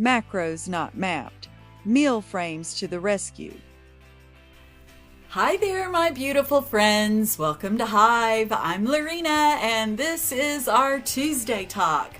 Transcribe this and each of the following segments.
Macros not mapped. Meal frames to the rescue. Hi there, my beautiful friends. Welcome to Hive. I'm Lorena, and this is our Tuesday talk.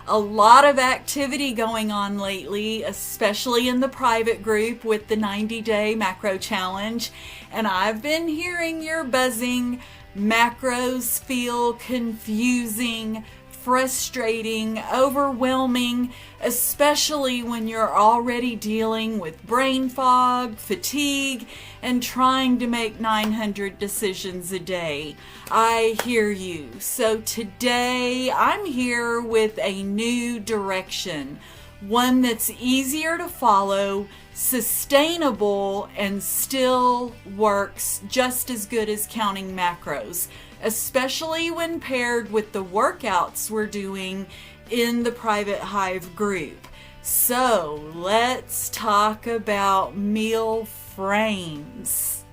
A lot of activity going on lately, especially in the private group with the 90-day macro challenge. And I've been hearing you're buzzing. Macros feel confusing, frustrating, overwhelming, especially when you're already dealing with brain fog, fatigue, and trying to make 900 decisions a day. I hear you. So today I'm here with a new direction, one that's easier to follow, sustainable, and still works just as good as counting macros, especially when paired with the workouts we're doing in the private Hive group. So let's talk about meal frames.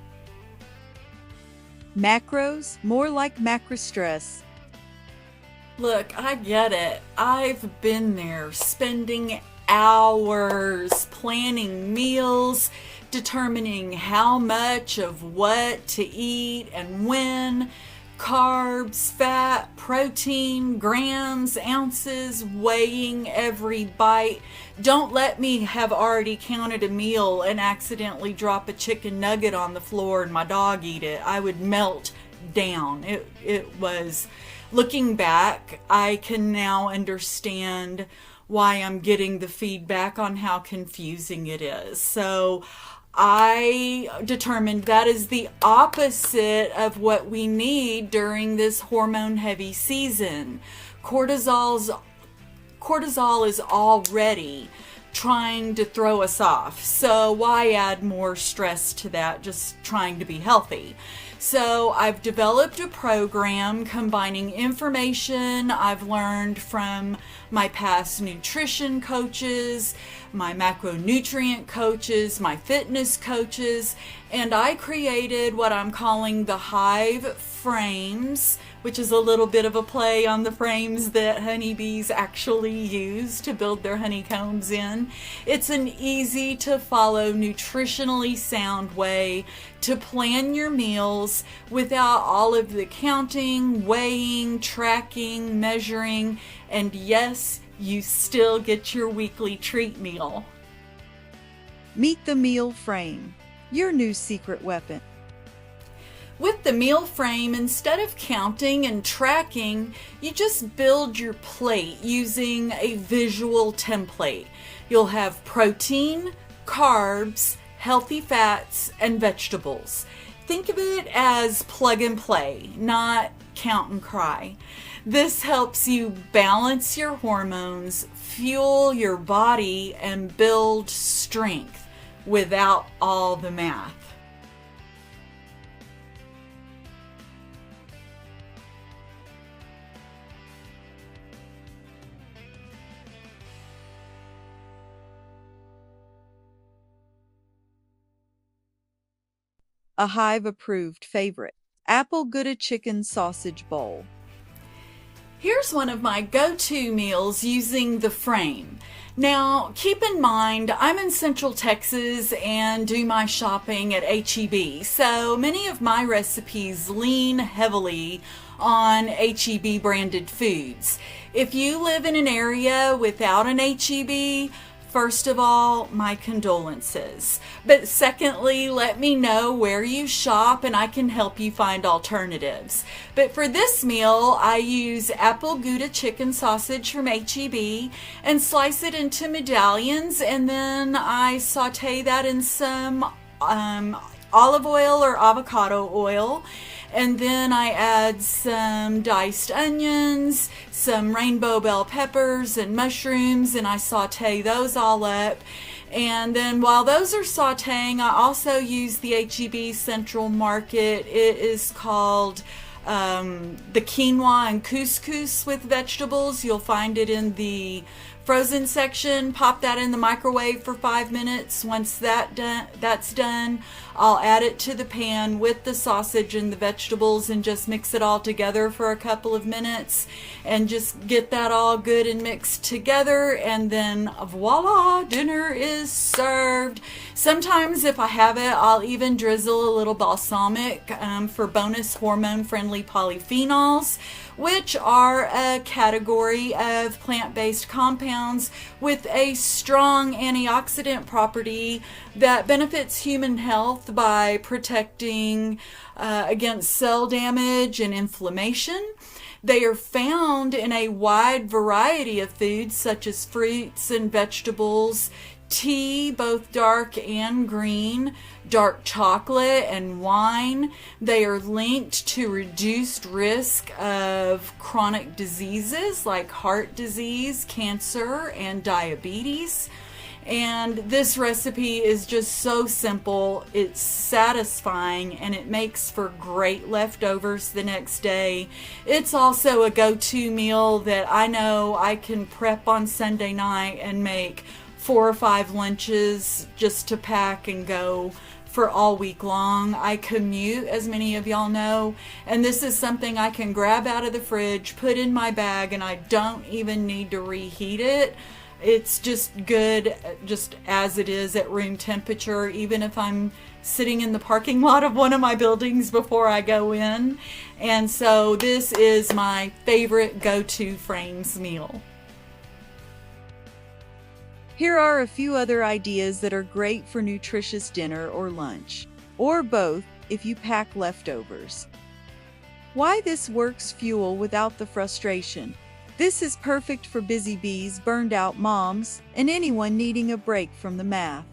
Macros, more like macro stress. Look, I get it. I've been there, spending hours planning meals, determining how much of what to eat and when, carbs, fat, protein, grams, ounces, weighing every bite. Don't let me have already counted a meal and accidentally drop a chicken nugget on the floor and my dog eat it. I would melt down. It was, looking back, I can now understand why I'm getting the feedback on how confusing it is. So I determined that is the opposite of what we need during this hormone-heavy season. Cortisol is already trying to throw us off. So why add more stress to that, just trying to be healthy? So I've developed a program combining information I've learned from my past nutrition coaches, my macronutrient coaches, my fitness coaches, and I created what I'm calling the Hive frames, which is a little bit of a play on the frames that honeybees actually use to build their honeycombs in. It's an easy to follow, nutritionally sound way to plan your meals without all of the counting, weighing, tracking, measuring, and yes, you still get your weekly treat meal. Meet the meal frame, your new secret weapon. With the meal frame, instead of counting and tracking, you just build your plate using a visual template. You'll have protein, carbs, healthy fats, and vegetables. Think of it as plug and play, not count and cry. This helps you balance your hormones, fuel your body, and build strength without all the math. A Hive-approved favorite, Apple Gouda chicken sausage bowl. Here's one of my go-to meals using the frame. Now, keep in mind, I'm in Central Texas and do my shopping at H-E-B, so many of my recipes lean heavily on H-E-B branded foods. If you live in an area without an H-E-B, first of all, my condolences. But secondly, let me know where you shop and I can help you find alternatives. But for this meal, I use Apple Gouda chicken sausage from H-E-B and slice it into medallions, and then I saute that in some olive oil or avocado oil. And then I add some diced onions, some rainbow bell peppers and mushrooms, and I saute those all up. And then while those are sauteing, I also use the H-E-B Central Market. It is called the quinoa and couscous with vegetables. You'll find it in the frozen section, pop that in the microwave for 5 minutes. Once that's done, I'll add it to the pan with the sausage and the vegetables and just mix it all together for a couple of minutes and just get that all good and mixed together, and then voila, dinner is served. Sometimes if I have it, I'll even drizzle a little balsamic for bonus hormone-friendly polyphenols, which are a category of plant-based compounds with a strong antioxidant property that benefits human health by protecting against cell damage and inflammation. They are found in a wide variety of foods such as fruits and vegetables, tea, both dark and green, dark chocolate, and wine. They are linked to reduced risk of chronic diseases like heart disease, cancer, and diabetes. And this recipe is just so simple, it's satisfying, and it makes for great leftovers the next day. It's also a go-to meal that I know I can prep on Sunday night and make 4 or 5 lunches just to pack and go for all week long. I commute, as many of y'all know, and this is something I can grab out of the fridge, put in my bag, and I don't even need to reheat it. It's just good just as it is at room temperature, even if I'm sitting in the parking lot of one of my buildings before I go in. And so this is my favorite go-to Frames meal. Here are a few other ideas that are great for nutritious dinner or lunch, or both if you pack leftovers. Why this works fuel without the frustration. This is perfect for busy bees, burned out moms, and anyone needing a break from the math.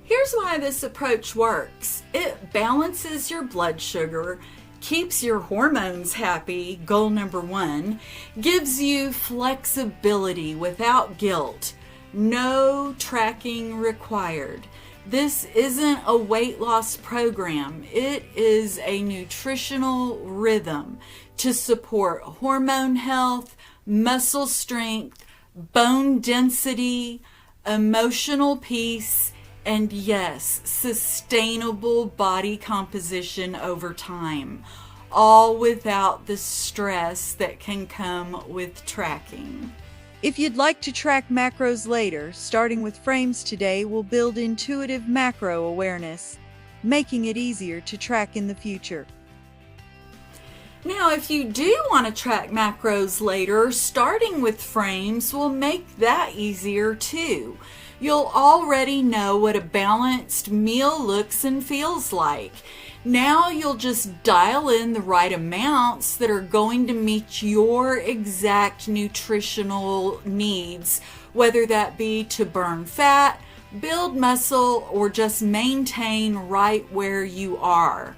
Here's why this approach works. It balances your blood sugar, keeps your hormones happy, goal number 1, gives you flexibility without guilt, no tracking required. This isn't a weight loss program. It is a nutritional rhythm to support hormone health, muscle strength, bone density, emotional peace, and yes, sustainable body composition over time, all without the stress that can come with tracking. If you'd like to track macros later, starting with Frames today will build intuitive macro awareness, making it easier to track in the future. Now, if you do want to track macros later, starting with Frames will make that easier too. You'll already know what a balanced meal looks and feels like. Now you'll just dial in the right amounts that are going to meet your exact nutritional needs, whether that be to burn fat, build muscle, or just maintain right where you are.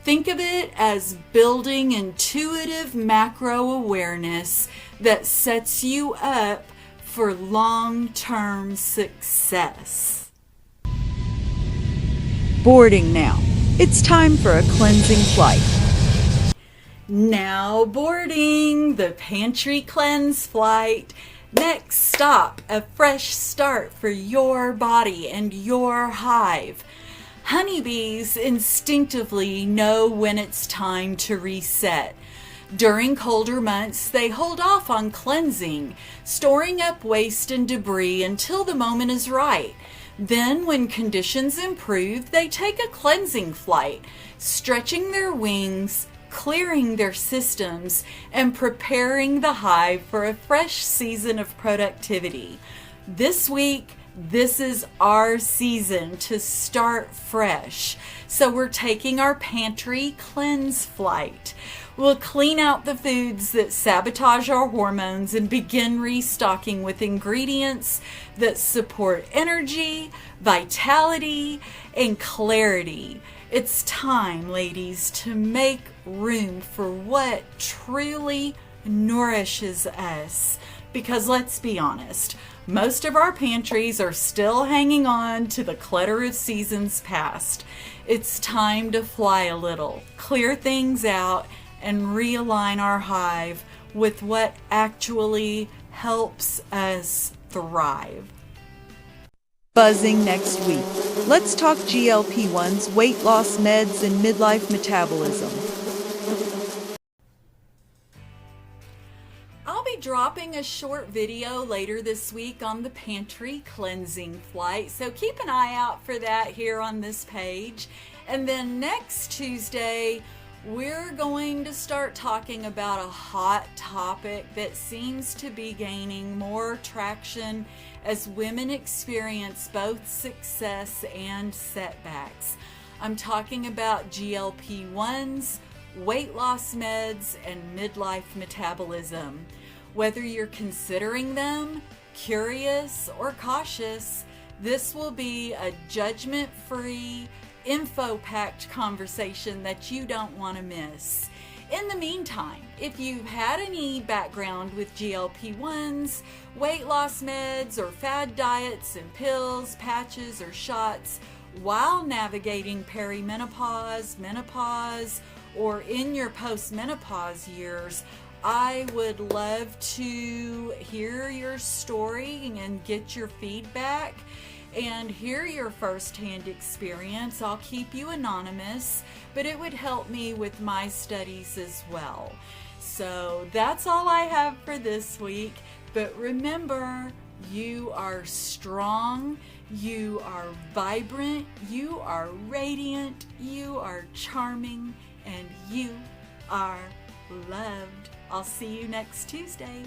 Think of it as building intuitive macro awareness that sets you up for long-term success. Boarding now. It's time for a cleansing flight. Now boarding the Pantry Cleanse Flight. Next stop, a fresh start for your body and your hive. Honeybees instinctively know when it's time to reset. During colder months, they hold off on cleansing, storing up waste and debris until the moment is right. Then, when conditions improve, they take a cleansing flight, stretching their wings, clearing their systems, and preparing the hive for a fresh season of productivity. This week, this is our season to start fresh. So we're taking our Pantry Cleanse Flight. We'll clean out the foods that sabotage our hormones and begin restocking with ingredients that support energy, vitality, and clarity. It's time, ladies, to make room for what truly nourishes us. Because let's be honest, most of our pantries are still hanging on to the clutter of seasons past. It's time to fly a little, clear things out, and realign our hive with what actually helps us thrive. Buzzing next week. Let's talk GLP-1s, weight loss meds, and midlife metabolism. I'll be dropping a short video later this week on the Pantry Cleansing Flight, so keep an eye out for that here on this page. And then next Tuesday, we're going to start talking about a hot topic that seems to be gaining more traction as women experience both success and setbacks. I'm talking about GLP-1s, weight loss meds, and midlife metabolism. Whether you're considering them, curious, or cautious, this will be a judgment-free, info-packed conversation that you don't want to miss. In the meantime, if you've had any background with GLP-1s, weight loss meds, or fad diets and pills, patches, or shots while navigating perimenopause, menopause, or in your postmenopause years, I would love to hear your story and get your feedback and hear your firsthand experience. I'll keep you anonymous, but it would help me with my studies as well. So that's all I have for this week. But remember, you are strong, you are vibrant, you are radiant, you are charming, and you are loved. I'll see you next Tuesday.